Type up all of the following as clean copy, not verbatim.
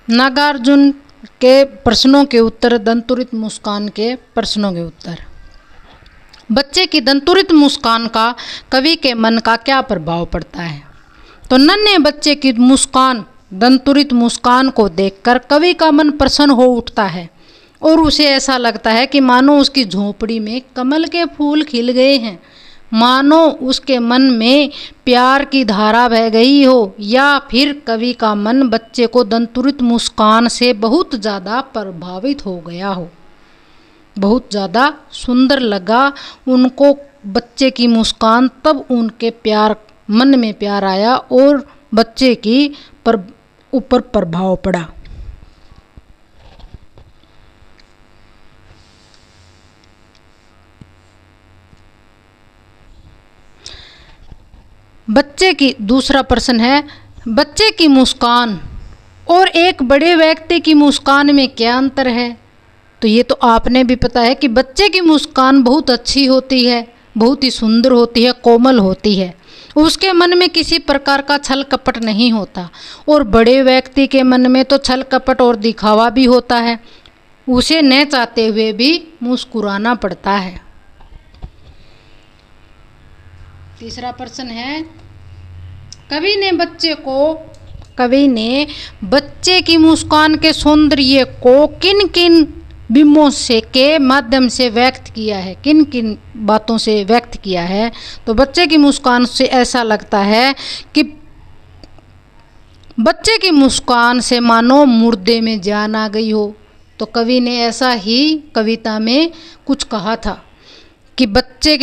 नागार्जुन के प्रश्नों के उत्तर, दंतुरित मुस्कान के प्रश्नों के उत्तर। बच्चे की दंतुरित मुस्कान का कवि के मन का क्या प्रभाव पड़ता है? तो नन्हे बच्चे की मुस्कान, दंतुरित मुस्कान को देखकर कवि का मन प्रसन्न हो उठता है और उसे ऐसा लगता है कि मानो उसकी झोपड़ी में कमल के फूल खिल गए हैं, मानो उसके मन में प्यार की धारा बह गई हो, या फिर कवि का मन बच्चे को दंतुरित मुस्कान से बहुत ज़्यादा प्रभावित हो गया हो, बहुत ज़्यादा सुंदर लगा उनको बच्चे की मुस्कान। तब उनके प्यार, मन में प्यार आया और बच्चे की ऊपर प्रभाव पड़ा। बच्चे की दूसरा प्रश्न है, बच्चे की मुस्कान और एक बड़े व्यक्ति की मुस्कान में क्या अंतर है? तो ये तो आपने भी पता है कि बच्चे की मुस्कान बहुत अच्छी होती है, बहुत ही सुंदर होती है, कोमल होती है, उसके मन में किसी प्रकार का छल कपट नहीं होता। और बड़े व्यक्ति के मन में तो छल कपट और दिखावा भी होता है, उसे न चाहते हुए भी मुस्कुराना पड़ता है। तीसरा प्रश्न है, कवि ने बच्चे की मुस्कान के सौंदर्य को किन किन बिंबों से के माध्यम से व्यक्त किया है, किन किन बातों से व्यक्त किया है? तो बच्चे की मुस्कान से ऐसा लगता है कि बच्चे की मुस्कान से मानो मुर्दे में जान आ गई हो। तो कवि ने ऐसा ही कविता में कुछ कहा था कि बच्चे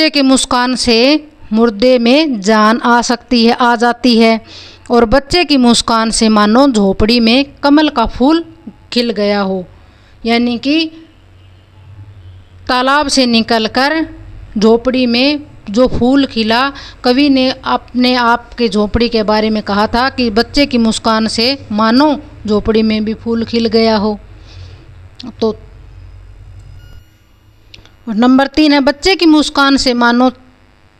के मुस्कान से मुर्दे में जान आ सकती है, आ जाती है, और बच्चे की मुस्कान से मानो झोपड़ी में कमल का फूल खिल गया हो। यानी कि तालाब से निकलकर झोपड़ी में जो फूल खिला, कवि ने अपने आप के झोपड़ी के बारे में कहा था कि बच्चे की मुस्कान से मानो झोपड़ी में भी फूल खिल गया हो। तो नंबर 3 है, बच्चे की मुस्कान से मानो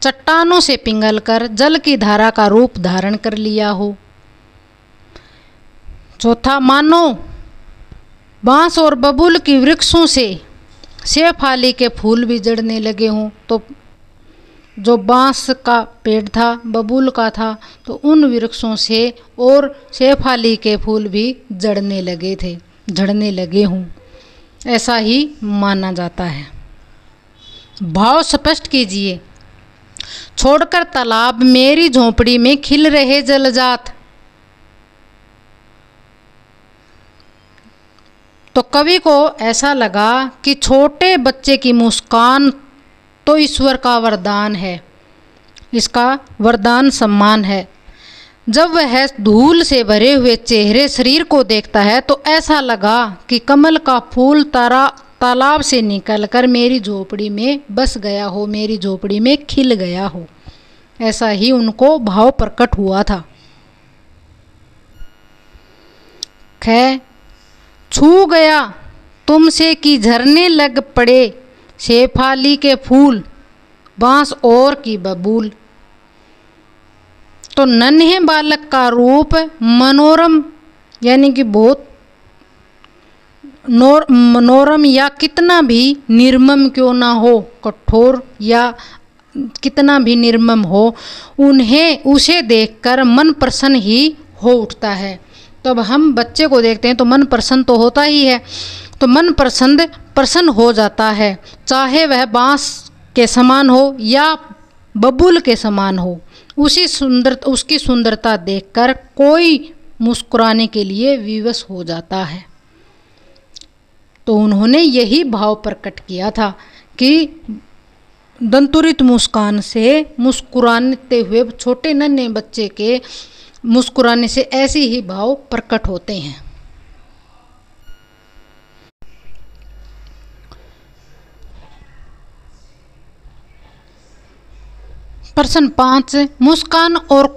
चट्टानों से पिघलकर जल की धारा का रूप धारण कर लिया हो। चौथा, मानो बांस और बबूल की वृक्षों से शेफाली के फूल भी जड़ने लगे हों। तो जो बांस का पेड़ था, बबूल का था, तो उन वृक्षों से और शेफाली के फूल भी जड़ने लगे थे, झड़ने लगे हों, ऐसा ही माना जाता है। भाव स्पष्ट कीजिए। छोड़कर तालाब मेरी झोंपड़ी में खिल रहे जलजात। तो कवि को ऐसा लगा कि छोटे बच्चे की मुस्कान तो ईश्वर का वरदान है, इसका वरदान सम्मान है। जब वह धूल से भरे हुए चेहरे शरीर को देखता है तो ऐसा लगा कि कमल का फूल तालाब से निकलकर मेरी झोपड़ी में बस गया हो, मेरी झोपड़ी में खिल गया हो। ऐसा ही उनको भाव प्रकट हुआ था। छू गया तुमसे कि झरने लग पड़े शेफाली के फूल, बांस और की बबूल। तो नन्हे बालक का रूप मनोरम, यानी कि बहुत मनोरम या कितना भी निर्मम क्यों ना हो, कठोर या कितना भी निर्मम हो, उसे देखकर मन प्रसन्न ही हो उठता है। तो अब हम बच्चे को देखते हैं तो मन प्रसन्न तो होता ही है, तो मन प्रसन्न हो जाता है, चाहे वह बांस के समान हो या बबूल के समान हो। उसकी सुंदरता देखकर कोई मुस्कुराने के लिए विवश हो जाता है। तो उन्होंने यही भाव प्रकट किया था कि दंतुरित मुस्कान से मुस्कुराते हुए छोटे नन्हे बच्चे के मुस्कुराने से ऐसे ही भाव प्रकट होते हैं। प्रश्न 5, मुस्कान और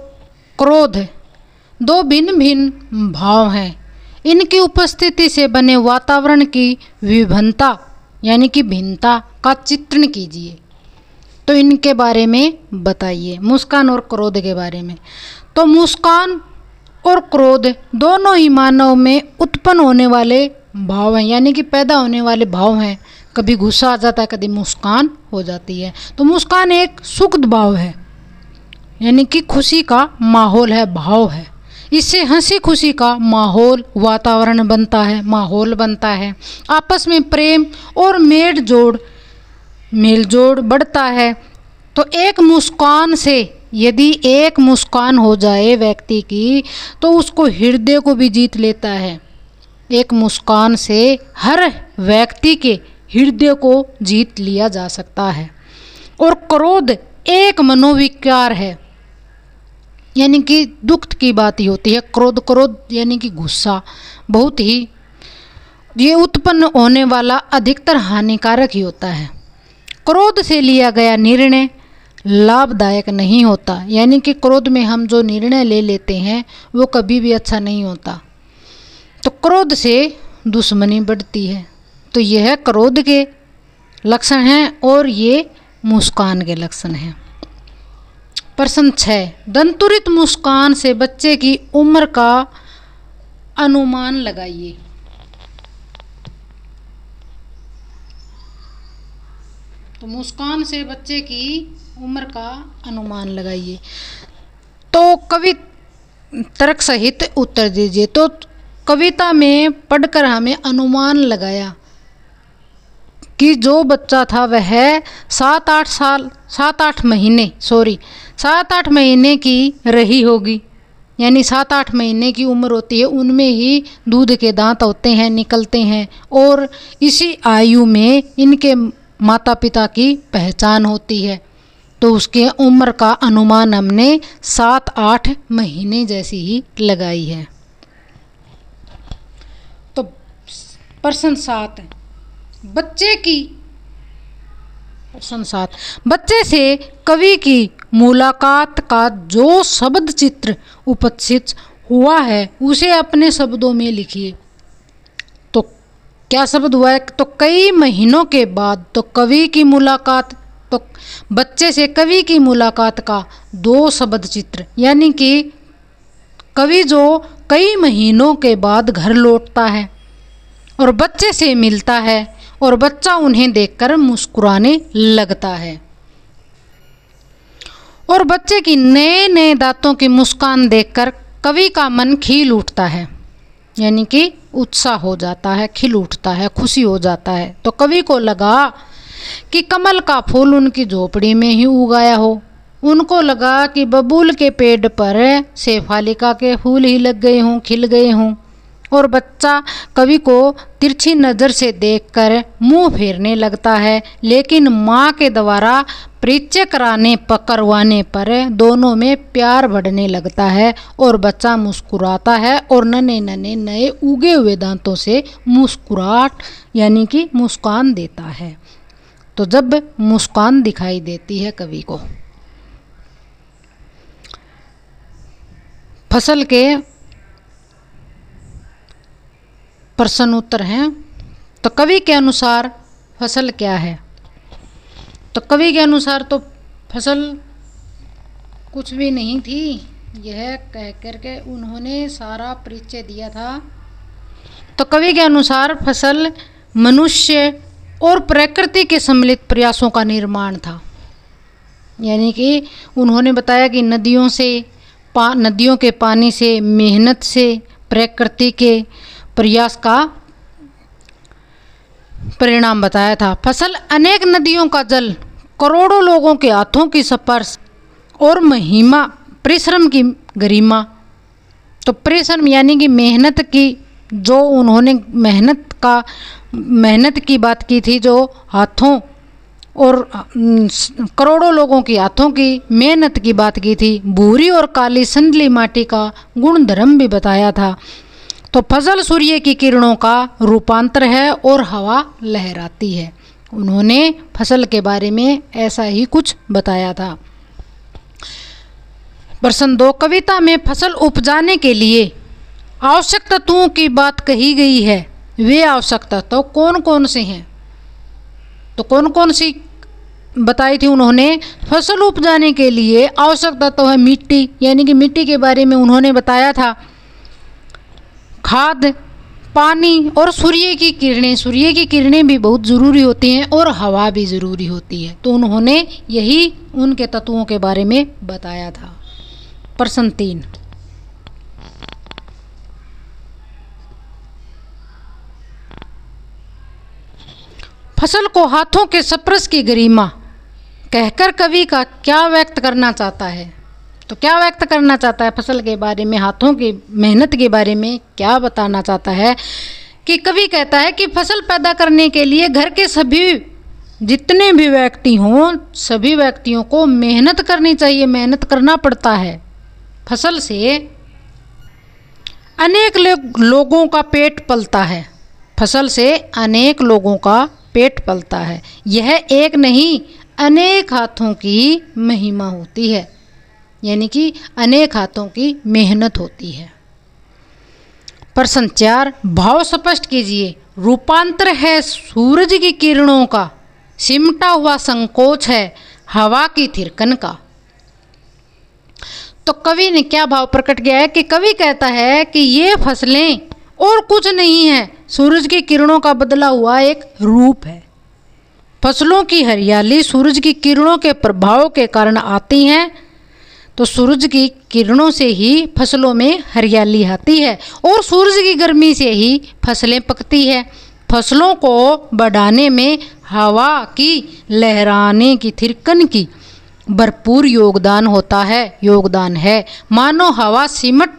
क्रोध दो भिन्न भिन्न भाव हैं। इनकी उपस्थिति से बने वातावरण की विभिन्नता यानी कि भिन्नता का चित्रण कीजिए। तो इनके बारे में बताइए, मुस्कान और क्रोध के बारे में। तो मुस्कान और क्रोध दोनों ही मानव में उत्पन्न होने वाले भाव हैं, यानी कि पैदा होने वाले भाव हैं। कभी गुस्सा आ जाता है, कभी मुस्कान हो जाती है। तो मुस्कान एक सुखद भाव है, यानी कि खुशी का माहौल है, भाव है। इससे हंसी खुशी का माहौल, वातावरण बनता है, माहौल बनता है। आपस में प्रेम और मेल जोड़ बढ़ता है। तो एक मुस्कान से, यदि एक मुस्कान हो जाए व्यक्ति की, तो उसको हृदय को भी जीत लेता है। एक मुस्कान से हर व्यक्ति के हृदय को जीत लिया जा सकता है। और क्रोध एक मनोविकार है, यानी कि दुख की बात ही होती है। क्रोध यानी कि गुस्सा, बहुत ही ये उत्पन्न होने वाला अधिकतर हानिकारक ही होता है। क्रोध से लिया गया निर्णय लाभदायक नहीं होता, यानी कि क्रोध में हम जो निर्णय ले लेते हैं वो कभी भी अच्छा नहीं होता। तो क्रोध से दुश्मनी बढ़ती है। तो यह क्रोध के लक्षण हैं और ये मुस्कान के लक्षण हैं। प्रश्न 6, दंतुरित मुस्कान से बच्चे की उम्र का अनुमान लगाइए। तो मुस्कान से बच्चे की उम्र का अनुमान लगाइए। तो कवि तर्क सहित उत्तर दीजिए। तो कविता में पढ़कर हमें अनुमान लगाया कि जो बच्चा था वह 7-8 महीने की रही होगी, यानी 7-8 महीने की उम्र होती है, उनमें ही दूध के दांत होते हैं, निकलते हैं। और इसी आयु में इनके माता पिता की पहचान होती है। तो उसके उम्र का अनुमान हमने 7-8 महीने जैसी ही लगाई है। तो प्रश्न 7, बच्चे से कवि की मुलाकात का जो शब्द चित्र उपस्थित हुआ है उसे अपने शब्दों में लिखिए। तो क्या शब्द हुआ है? तो कई महीनों के बाद, तो कवि की मुलाकात, तो बच्चे से कवि की मुलाकात का 2 शब्द चित्र, यानी कि कवि जो कई महीनों के बाद घर लौटता है और बच्चे से मिलता है और बच्चा उन्हें देखकर मुस्कुराने लगता है और बच्चे की नए नए दांतों की मुस्कान देखकर कवि का मन खिल उठता है, यानी कि उत्साह हो जाता है, खिल उठता है, खुशी हो जाता है। तो कवि को लगा कि कमल का फूल उनकी झोपड़ी में ही उगाया हो। उनको लगा कि बबूल के पेड़ पर शेफालिका के फूल ही लग गए हों, खिल गए हों। और बच्चा कवि को तिरछी नज़र से देखकर मुंह फेरने लगता है, लेकिन माँ के द्वारा परिचय करवाने पर दोनों में प्यार बढ़ने लगता है और बच्चा मुस्कुराता है और नए उगे हुए दांतों से मुस्कुराहट यानी कि मुस्कान देता है। तो जब मुस्कान दिखाई देती है कवि को, फसल के प्रश्न उत्तर हैं। तो कवि के अनुसार फसल क्या है? तो कवि के अनुसार तो फसल कुछ भी नहीं थी, यह कह करके उन्होंने सारा परिचय दिया था। तो कवि के अनुसार फसल मनुष्य और प्रकृति के सम्मिलित प्रयासों का निर्माण था, यानी कि उन्होंने बताया कि नदियों के पानी से, मेहनत से, प्रकृति के प्रयास का परिणाम बताया था। फसल अनेक नदियों का जल, करोड़ों लोगों के हाथों की स्पर्श और महिमा, परिश्रम की गरिमा। तो परिश्रम यानी कि मेहनत की, जो उन्होंने मेहनत की बात की थी, जो हाथों और करोड़ों लोगों के हाथों की मेहनत की बात की थी। भूरी और काली संदली माटी का गुण धर्म भी बताया था। तो फसल सूर्य की किरणों का रूपांतर है और हवा लहराती है। उन्होंने फसल के बारे में ऐसा ही कुछ बताया था। प्रश्न 2, कविता में फसल उपजाने के लिए आवश्यक तत्वों की बात कही गई है, वे आवश्यक तत्व कौन कौन से हैं? तो कौन कौन सी बताई थी उन्होंने? फसल उपजाने के लिए आवश्यक तत्व है मिट्टी, यानी कि मिट्टी के बारे में उन्होंने बताया था खाद, पानी और सूर्य की किरणें भी बहुत ज़रूरी होती हैं और हवा भी ज़रूरी होती है। तो उन्होंने यही उनके तत्वों के बारे में बताया था। प्रश्न 3, फसल को हाथों के स्पर्श की गरिमा कहकर कवि का क्या व्यक्त करना चाहता है? तो क्या व्यक्त करना चाहता है फसल के बारे में, हाथों की मेहनत के बारे में क्या बताना चाहता है? कि कवि कहता है कि फसल पैदा करने के लिए घर के सभी जितने भी व्यक्ति हों, सभी व्यक्तियों को मेहनत करनी चाहिए, मेहनत करना पड़ता है। फसल से अनेक लोगों का पेट पलता है, फसल से अनेक लोगों का पेट पलता है। यह एक नहीं अनेक हाथों की महिमा होती है, यानी कि अनेक हाथों की मेहनत होती है। प्रश्न 4, भाव स्पष्ट कीजिए। रूपांतर है सूरज की किरणों का, सिमटा हुआ संकोच है हवा की थिरकन का। तो कवि ने क्या भाव प्रकट किया है कि कवि कहता है कि ये फसलें और कुछ नहीं है, सूरज की किरणों का बदला हुआ एक रूप है। फसलों की हरियाली सूरज की किरणों के प्रभाव के कारण आती हैं। तो सूरज की किरणों से ही फसलों में हरियाली आती है और सूरज की गर्मी से ही फसलें पकती है। फसलों को बढ़ाने में हवा की लहराने की थिरकन की भरपूर योगदान है। मानो हवा सिमट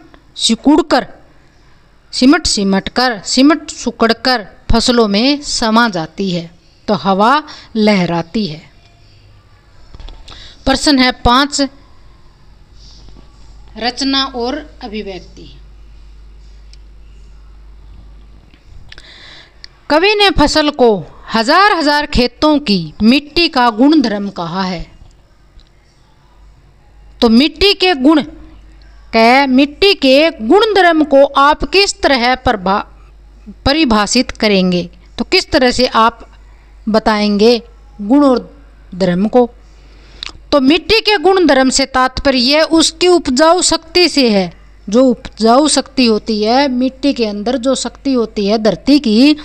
सुकड़कर फसलों में समा जाती है, तो हवा लहराती है। प्रश्न है 5, रचना और अभिव्यक्ति। कवि ने फसल को हजार हजार खेतों की मिट्टी का गुणधर्म कहा है। तो मिट्टी के गुणधर्म को आप किस तरह परिभाषित करेंगे? तो किस तरह से आप बताएंगे गुण और धर्म को? तो मिट्टी के गुण धर्म से तात्पर्य उसकी उपजाऊ शक्ति से है। जो उपजाऊ शक्ति होती है, मिट्टी के अंदर जो शक्ति होती है धरती की,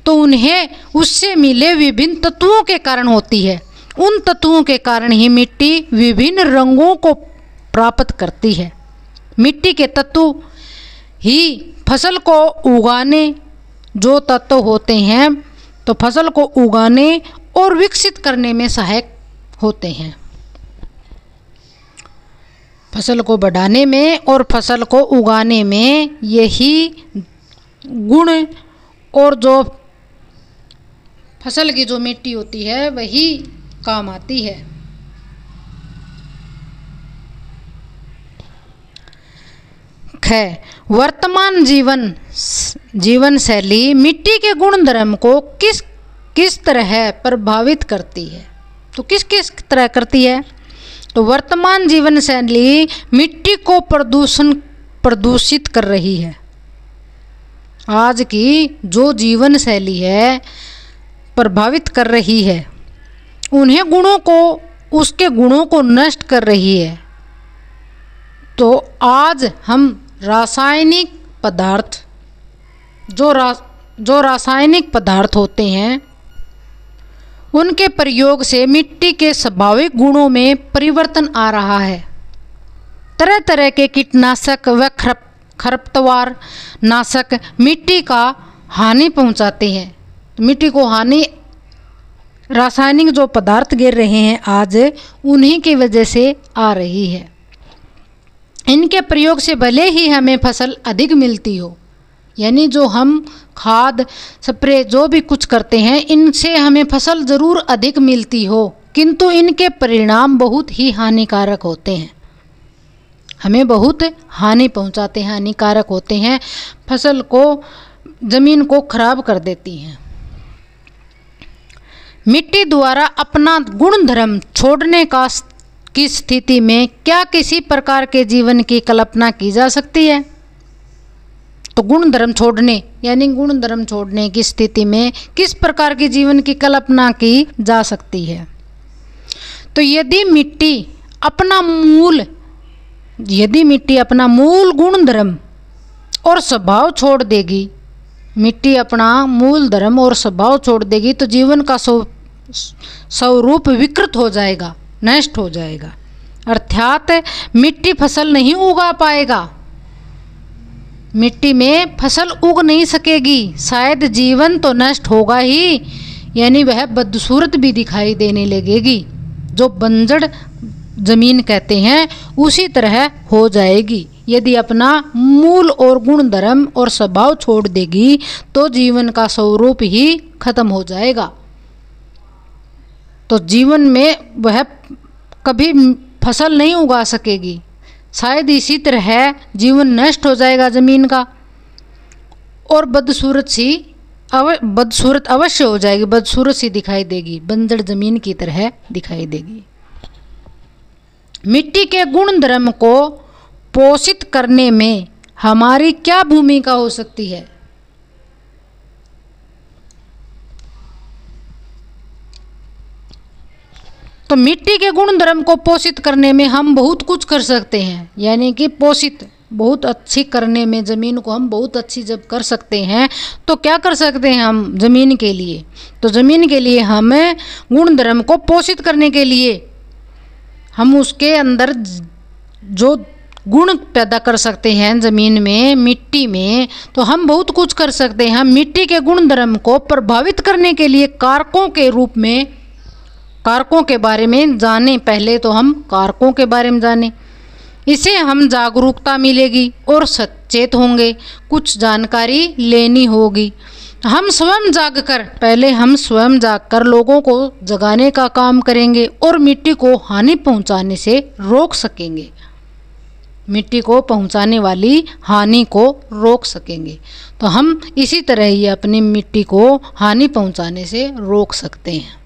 तो उन्हें उससे मिले विभिन्न तत्वों के कारण होती है। उन तत्वों के कारण ही मिट्टी विभिन्न रंगों को प्राप्त करती है। मिट्टी के तत्व ही फसल को उगाने जो तत्व होते हैं, तो फसल को उगाने और विकसित करने में सहायक होते हैं। फसल को बढ़ाने में और फसल को उगाने में यही गुण और जो फसल की जो मिट्टी होती है वही काम आती है। वर्तमान जीवन शैली मिट्टी के गुण धर्म को किस तरह प्रभावित करती है? तो किस तरह करती है? तो वर्तमान जीवन शैली मिट्टी को प्रदूषित कर रही है। आज की जो जीवन शैली है प्रभावित कर रही है, उसके गुणों को नष्ट कर रही है। तो आज हम रासायनिक पदार्थ जो रासायनिक पदार्थ होते हैं उनके प्रयोग से मिट्टी के स्वाभाविक गुणों में परिवर्तन आ रहा है। तरह तरह के कीटनाशक व खरपतवार नाशक मिट्टी का हानि पहुंचाते हैं। मिट्टी को हानि रासायनिक जो पदार्थ गिर रहे हैं आज, उन्हीं की वजह से आ रही है। इनके प्रयोग से भले ही हमें फसल अधिक मिलती हो, यानी जो हम खाद स्प्रे जो भी कुछ करते हैं इनसे हमें फसल ज़रूर अधिक मिलती हो, किंतु इनके परिणाम बहुत ही हानिकारक होते हैं, हमें बहुत हानि पहुंचाते हैं, हानिकारक होते हैं, फसल को ज़मीन को खराब कर देती हैं। मिट्टी द्वारा अपना गुण धर्म छोड़ने की स्थिति में क्या किसी प्रकार के जीवन की कल्पना की जा सकती है? तो गुण धर्म छोड़ने यानी गुण धर्म छोड़ने की स्थिति में किस प्रकार के जीवन की कल्पना की जा सकती है? तो यदि मिट्टी अपना मूल गुण धर्म और स्वभाव छोड़ देगी, मिट्टी अपना मूल धर्म और स्वभाव छोड़ देगी तो जीवन का स्वरूप विकृत हो जाएगा, नष्ट हो जाएगा। अर्थात मिट्टी फसल नहीं उगा पाएगा, मिट्टी में फसल उग नहीं सकेगी, शायद जीवन तो नष्ट होगा ही, यानी वह बदसूरत भी दिखाई देने लगेगी। जो बंजर जमीन कहते हैं उसी तरह हो जाएगी। यदि अपना मूल और गुण धर्म और स्वभाव छोड़ देगी तो जीवन का स्वरूप ही खत्म हो जाएगा। तो जीवन में वह कभी फसल नहीं उगा सकेगी, शायद इसी तरह जीवन नष्ट हो जाएगा जमीन का, और बदसूरत अवश्य हो जाएगी, बदसूरत सी दिखाई देगी, बंजर जमीन की तरह दिखाई देगी। मिट्टी के गुण धर्म को पोषित करने में हमारी क्या भूमिका हो सकती है? तो मिट्टी के गुण धर्म को पोषित करने में हम बहुत कुछ कर सकते हैं, यानी कि पोषित बहुत अच्छी करने में, ज़मीन को हम बहुत अच्छी जब कर सकते हैं तो क्या कर सकते हैं हम ज़मीन के लिए? तो ज़मीन के लिए हमें गुण धर्म को पोषित करने के लिए हम उसके अंदर जो गुण पैदा कर सकते हैं ज़मीन में, मिट्टी में, तो हम बहुत कुछ कर सकते हैं। हम मिट्टी के गुण धर्म को प्रभावित करने के लिए कारकों के रूप में कारकों के बारे में जाने। पहले तो हम कारकों के बारे में जाने, इसे हम जागरूकता मिलेगी और सचेत होंगे, कुछ जानकारी लेनी होगी। हम स्वयं जागकर, पहले हम स्वयं जागकर लोगों को जगाने का काम करेंगे और मिट्टी को हानि पहुंचाने से रोक सकेंगे, मिट्टी को पहुंचाने वाली हानि को रोक सकेंगे। तो हम इसी तरह ही अपनी मिट्टी को हानि पहुंचाने से रोक सकते हैं।